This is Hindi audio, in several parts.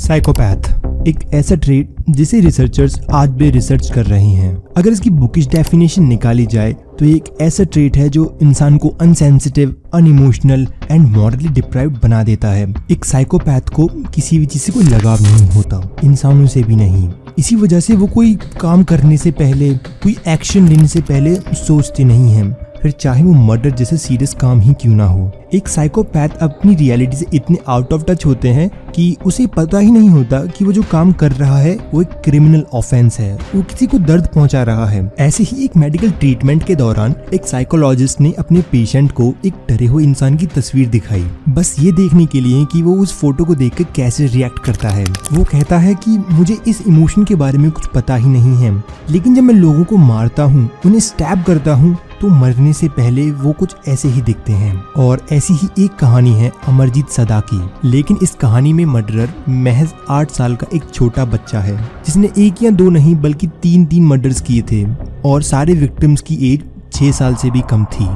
साइकोपैथ एक ऐसा ट्रेट जिसे रिसर्चर्स आज भी रिसर्च कर रहे हैं। अगर इसकी बुकिश डेफिनेशन निकाली जाए तो ये एक ऐसा ट्रेट है जो इंसान को अनसेंसिटिव, अनइमोशनल एंड मॉरली डिप्राइव्ड बना देता है। एक साइकोपैथ को किसी भी चीज से कोई लगाव नहीं होता, इंसानों से भी नहीं। इसी वजह से वो कोई काम करने से पहले, कोई एक्शन लेने से पहले सोचते नहीं हैं, फिर चाहे वो मर्डर जैसे सीरियस काम ही क्यों ना हो। एक साइकोपैथ अपनी रियलिटी से इतने आउट ऑफ टच होते हैं कि उसे पता ही नहीं होता कि वो जो काम कर रहा है वो एक क्रिमिनल ऑफेंस है, वो किसी को दर्द पहुंचा रहा है। ऐसे ही एक मेडिकल ट्रीटमेंट के दौरान एक साइकोलॉजिस्ट ने अपने पेशेंट को एक डरे हुए इंसान की तस्वीर दिखाई, बस ये देखने के लिए कि वो उस फोटो को देखकर कैसे रिएक्ट करता है। वो कहता है कि मुझे इस इमोशन के बारे में कुछ पता ही नहीं है, लेकिन जब मैं लोगों को मारता हूँ, उन्हें स्टैब करता हूँ, तो मरने से पहले वो कुछ ऐसे ही दिखते हैं। और ऐसी ही एक कहानी है अमरजीत सदा की, लेकिन इस कहानी में मर्डरर महज 8 साल का एक छोटा बच्चा है, जिसने 1 या 2 नहीं बल्कि 3 मर्डर्स किए थे और सारे विक्टिम्स की एज 6 साल से भी कम थी।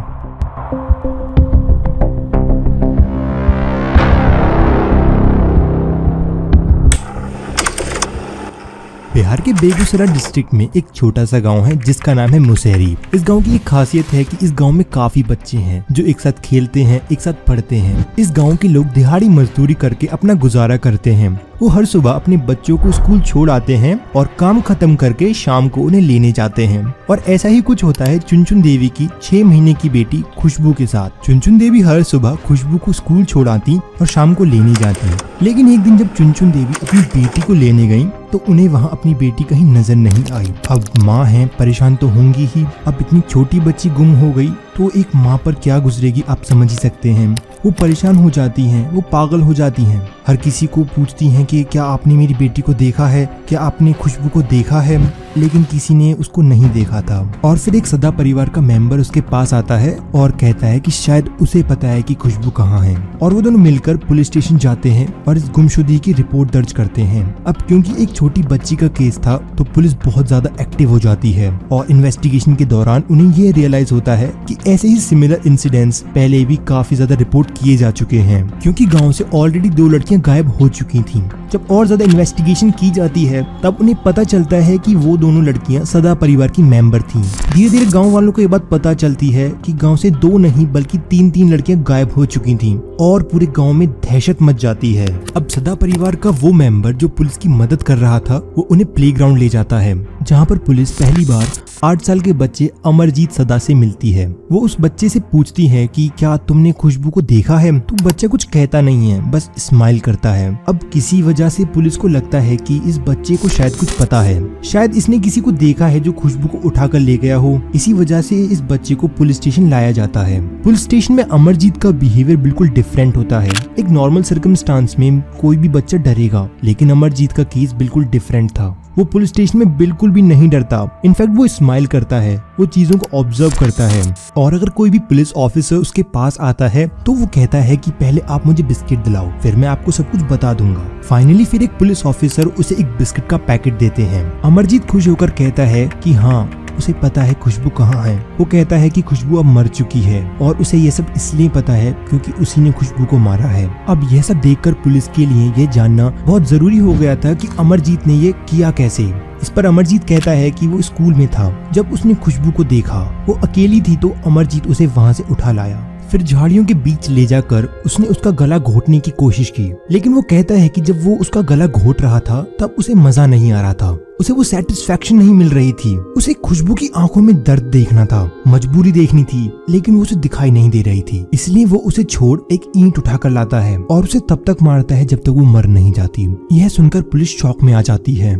बिहार के बेगूसराय डिस्ट्रिक्ट में एक छोटा सा गांव है जिसका नाम है मुसहरी। इस गांव की एक खासियत है कि इस गांव में काफी बच्चे हैं जो एक साथ खेलते हैं, एक साथ पढ़ते हैं। इस गांव के लोग दिहाड़ी मजदूरी करके अपना गुजारा करते हैं। वो हर सुबह अपने बच्चों को स्कूल छोड़ आते हैं और काम खत्म करके शाम को उन्हें लेने जाते हैं। और ऐसा ही कुछ होता है चुनचुन देवी की 6 महीने की बेटी खुशबू के साथ। चुनचुन देवी हर सुबह खुशबू को स्कूल छोड़ आती और शाम को लेने जाती। लेकिन एक दिन जब चुनचुन देवी अपनी बेटी को लेने गयी तो उन्हें वहाँ अपनी बेटी कहीं नजर नहीं आई। अब माँ है, परेशान तो होंगी ही। अब इतनी छोटी बच्ची गुम हो गई तो एक माँ पर क्या गुजरेगी आप समझ ही सकते हैं। वो परेशान हो जाती हैं, वो पागल हो जाती हैं। हर किसी को पूछती हैं कि क्या आपने मेरी बेटी को देखा है, क्या आपने खुशबू को देखा है, लेकिन किसी ने उसको नहीं देखा था। और फिर एक सदा परिवार का मेंबर उसके पास आता है और कहता है कि शायद उसे पता है कि खुशबू कहाँ है। और वो दोनों मिलकर पुलिस स्टेशन जाते हैं और इस गुमशुदगी की रिपोर्ट दर्ज करते हैं। अब क्योंकि एक छोटी बच्ची का केस था तो पुलिस बहुत ज्यादा एक्टिव हो जाती है और इन्वेस्टिगेशन के दौरान उन्हें ये रियलाइज होता है कि ऐसे ही सिमिलर इंसिडेंट्स पहले भी काफी ज्यादा रिपोर्ट किए जा चुके हैं, क्योंकि गांव से ऑलरेडी 2 लड़कियां गायब हो चुकी थीं। जब और ज्यादा इन्वेस्टिगेशन की जाती है तब उन्हें पता चलता है कि वो दोनों लड़कियां सदा परिवार की मेंबर थीं। धीरे धीरे गांव वालों को ये बात पता चलती है कि गांव से 2 नहीं बल्कि 3 लड़कियां गायब हो चुकी थीं और पूरे गांव में दहशत मच जाती है। अब सदा परिवार का वो मेंबर जो पुलिस की मदद कर रहा था वो उन्हें प्लेग्राउंड ले जाता है, जहाँ पर पुलिस पहली बार 8 साल के बच्चे अमरजीत सदा से मिलती है। वो उस बच्चे से पूछती है कि क्या तुमने खुशबू को देखा है? तो बच्चा कुछ कहता नहीं है, बस स्माइल करता है। अब किसी वजह से पुलिस को लगता है कि इस बच्चे को शायद कुछ पता है, शायद इसने किसी को देखा है जो खुशबू को उठाकर ले गया हो। इसी वजह से इस बच्चे को पुलिस स्टेशन लाया जाता है। पुलिस स्टेशन में अमरजीत का बिहेवियर बिल्कुल डिफरेंट होता है। एक नॉर्मल सर्कमस्टांस में कोई भी बच्चा डरेगा, लेकिन अमरजीत का केस बिल्कुल डिफरेंट था। वो पुलिस स्टेशन में बिल्कुल भी नहीं डरता, इनफैक्ट वो स्माइल करता है, वो चीजों को ऑब्जर्व करता है। और अगर कोई भी पुलिस ऑफिसर उसके पास आता है तो वो कहता है कि पहले आप मुझे बिस्किट दिलाओ, फिर मैं आपको सब कुछ बता दूंगा। फाइनली फिर एक पुलिस ऑफिसर उसे एक बिस्किट का पैकेट देते हैं। अमरजीत खुश होकर कहता है कि हाँ, उसे पता है खुशबू कहाँ है। वो कहता है कि खुशबू अब मर चुकी है और उसे ये सब इसलिए पता है क्योंकि उसी ने खुशबू को मारा है। अब यह सब देखकर पुलिस के लिए ये जानना बहुत जरूरी हो गया था कि अमरजीत ने ये किया कैसे। इस पर अमरजीत कहता है कि वो स्कूल में था जब उसने खुशबू को देखा। वो अकेली थी तो अमरजीत उसे वहाँ से उठा लाया, फिर झाड़ियों के बीच ले जाकर उसने उसका गला घोटने की कोशिश की। लेकिन वो कहता है कि जब वो उसका गला घोट रहा था तब उसे मजा नहीं आ रहा था, उसे वो सेटिस्फेक्शन नहीं मिल रही थी। उसे खुशबू की आंखों में दर्द देखना था, मजबूरी देखनी थी, लेकिन वो उसे दिखाई नहीं दे रही थी। इसलिए वो उसे छोड़ एक ईंट उठाकर लाता है और उसे तब तक मारता है जब तक वो मर नहीं जाती। यह सुनकर पुलिस शॉक में आ जाती है।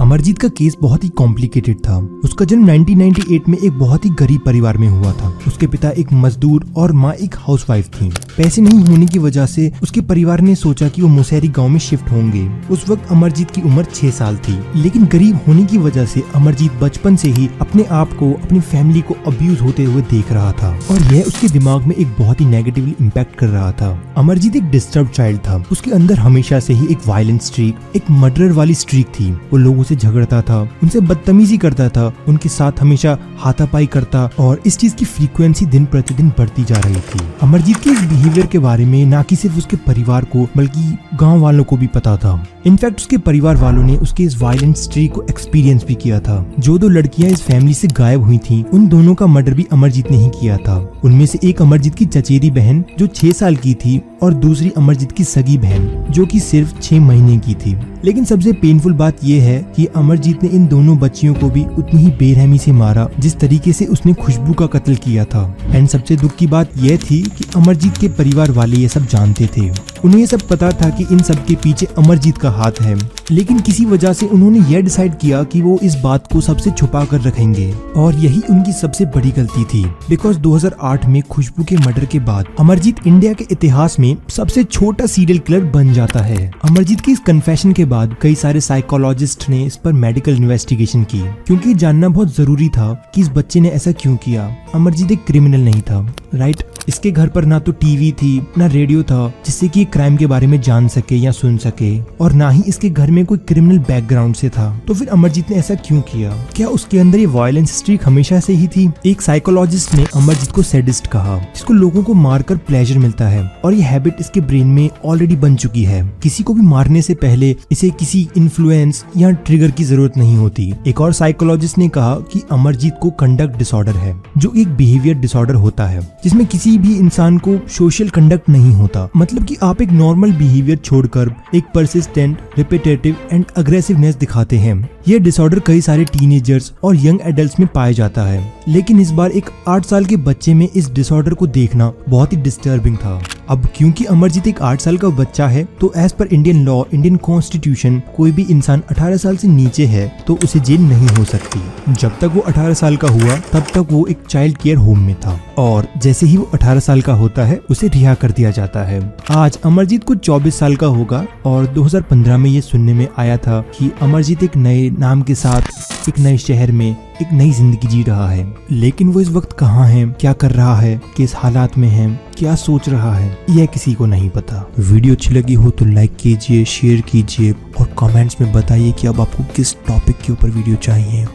अमरजीत का केस बहुत ही कॉम्प्लिकेटेड था। उसका जन्म 1998 में एक बहुत ही गरीब परिवार में हुआ था। उसके पिता एक मजदूर और माँ एक हाउसवाइफ थी। पैसे नहीं होने की वजह से उसके परिवार ने सोचा कि वो मुसहरी गांव में शिफ्ट होंगे। उस वक्त अमरजीत की उम्र 6 साल थी, लेकिन गरीब होने की वजह से अमरजीत बचपन से ही अपने आप को, अपनी फैमिली को अब्यूज होते हुए देख रहा था और यह उसके दिमाग में एक बहुत ही नेगेटिवली इम्पैक्ट कर रहा था। अमरजीत एक डिस्टर्ब चाइल्ड था। उसके अंदर हमेशा से ही एक वायलेंट स्ट्रीक, एक मर्डर वाली स्ट्रीक थी। वो लोगों से उनसे झगड़ता था, उनसे बदतमीजी करता था, उनके साथ हमेशा हाथापाई करता और इस चीज की फ्रीक्वेंसी दिन प्रतिदिन बढ़ती जा रही थी। अमरजीत के इस बिहेवियर के बारे में ना कि सिर्फ उसके परिवार को बल्कि गांव वालों को भी पता था। इनफैक्ट उसके परिवार वालों ने उसके इस वायलेंट स्ट्रीक को एक्सपीरियंस भी किया था। जो 2 लड़कियां इस फैमिली से गायब हुई थी, उन दोनों का मर्डर भी अमरजीत ने ही किया था। उनमें से एक अमरजीत की चचेरी बहन जो 6 साल की थी और दूसरी अमरजीत की सगी बहन जो कि सिर्फ 6 महीने की थी। लेकिन सबसे पेनफुल बात यह है कि अमरजीत ने इन दोनों बच्चियों को भी उतनी ही बेरहमी से मारा जिस तरीके से उसने खुशबू का कत्ल किया था। एंड सबसे दुख की बात यह थी कि अमरजीत के परिवार वाले ये सब जानते थे। उन्हें ये सब पता था कि इन सब के पीछे अमरजीत का हाथ है, लेकिन किसी वजह से उन्होंने यह डिसाइड किया कि वो इस बात को सबसे छुपा कर रखेंगे और यही उनकी सबसे बड़ी गलती थी। बिकॉज 2008 में खुशबू के मर्डर के बाद अमरजीत इंडिया के इतिहास में सबसे छोटा सीरियल किलर बन जाता है। अमरजीत की इस कन्फेशन के बाद कई सारे साइकोलॉजिस्ट ने इस पर मेडिकल इन्वेस्टिगेशन की, क्योंकि जानना बहुत जरूरी था कि इस बच्चे ने ऐसा क्यों किया। अमरजीत एक क्रिमिनल नहीं था, राइट। इसके घर पर ना तो टीवी थी ना रेडियो था जिससे कि क्राइम के बारे में जान सके या सुन सके, और ना ही इसके घर में कोई क्रिमिनल बैकग्राउंड से था। तो फिर अमरजीत ने ऐसा क्यों किया? क्या उसके अंदर ये वायलेंस स्ट्रीक हमेशा से ही थी? एक साइकोलॉजिस्ट ने अमरजीत को सैडिस्ट कहा, जिसको लोगों को मारकर प्लेजर मिलता है, और ये हैबिट इसके ब्रेन में ऑलरेडी बन चुकी है। किसी को भी मारने से पहले इसे किसी इन्फ्लुएंस या ट्रिगर की जरूरत नहीं होती। एक और साइकोलॉजिस्ट ने कहा कि अमरजीत को कंडक्ट डिसऑर्डर है, जो एक बिहेवियर डिसऑर्डर होता है जिसमें किसी भी इंसान को सोशल कंडक्ट नहीं होता। मतलब कि आप एक नॉर्मल बिहेवियर छोड़कर एक परसिस्टेंट, रिपीटेटिव एंड अग्रेसिवनेस दिखाते हैं। यह डिसऑर्डर कई सारे टीनेजर्स और यंग एडल्ट्स में पाया जाता है, लेकिन इस बार एक 8 साल के बच्चे में इस डिसऑर्डर को देखना बहुत ही डिस्टर्बिंग था। अब क्योंकि अमरजीत एक 8 साल का बच्चा है, तो as per Indian law, Indian constitution, कोई भी इंसान 18 साल से नीचे है तो उसे जेल नहीं हो सकती। जब तक वो 18 साल का हुआ तब तक वो एक चाइल्ड केयर होम में था, और जैसे ही वो 18 साल का होता है उसे रिहा कर दिया जाता है। आज अमरजीत कुछ 24 साल का होगा, और 2015 में ये सुनने में आया था कि अमरजीत एक नए नाम के साथ एक नए शहर में एक नई जिंदगी जी रहा है। लेकिन वो इस वक्त कहाँ है, क्या कर रहा है, किस हालात में है, क्या सोच रहा है, यह किसी को नहीं पता। वीडियो अच्छी लगी हो तो लाइक कीजिए, शेयर कीजिए और कमेंट्स में बताइए कि अब आपको किस टॉपिक के ऊपर वीडियो चाहिए।